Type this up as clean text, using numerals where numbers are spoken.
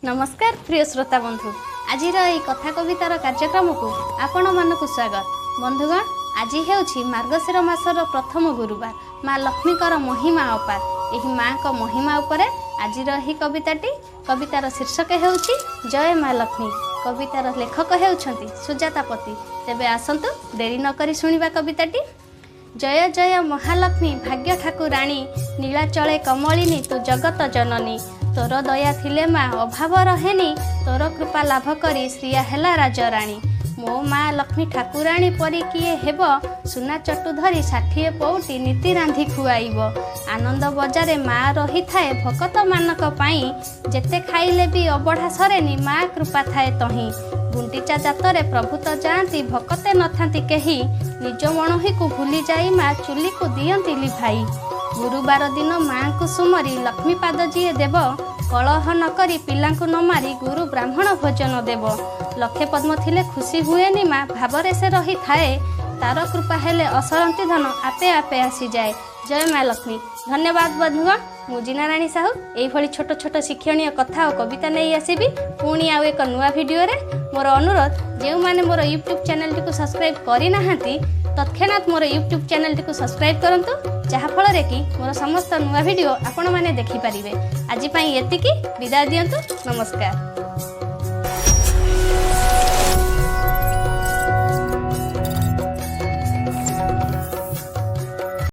नमस्कार प्रिय श्रोता बंधु आज यही कथा कवितार कार्यक्रम को आपण मानक स्वागत। बंधुगण आज हेउछि मार्गशीर मासर प्रथम गुरुवार माँ लक्ष्मीकर महिमा अपार। यही माँ को महिमा उपरे आज यही कवितार शीर्षक हेउछि जय माँ लक्ष्मी। कवितार लेखक हेउछंती सुजातापति। तेबे आसंतु देरी न करी सुनिबा कविताटी। जय जय महालक्ष्मी भाग्य ठाकुराणी नीलाचले कमलिनी तू जगत जननी। तोर दया थिले माँ अभाव रहेनी तोर कृपा लाभ करी श्रिया हेला राजराणी। मो माँ लक्ष्मी ठाकुराणी परी किए हेब सुना चटु धरी 60 पौटी नीति रांधि खुआइब। आनंद बजारे माँ रही थाए भकत मानक पाई जेते खाइले भी अबढ़ा सरेनी माँ कृपा थाए तही। गुंटिचा जातरे प्रभु तो जाती भकते नथांती केही निज मणोही को भूली जाई माँ चुली को दियंती लिभाई। गुरुवार दिन माँ को सुमरी लक्ष्मी पाद जीए देव कलह न करी पिलांकु न मारी गुरु ब्राह्मण भोजन देव। लक्षे पद्म थिले खुशी हुएनी माँ भावरे से रही थाए तार कृपा हेले असरंती धन आपे आपे आसी जाए। जय माँ लक्ष्मी। धन्यवाद बंधुगण। मु जिना राणी साहू यही छोट छोट शिक्षणीय कथा और कविता नहीं आसबि पुणी आउ एक नुआ भिडियो रे। मोर अनुरोध जो मैंने मोर यूट्यूब चैनल टी सब्सक्राइब करना तत्क्षणात मोर यूट्यूब चैनल टी सब्सक्राइब करंतु जहाँफल कि मोर समस्त नुआ भिडियो आपण मैंने देखिपारे। आज एतिकी विदाय दियंतु। नमस्कार।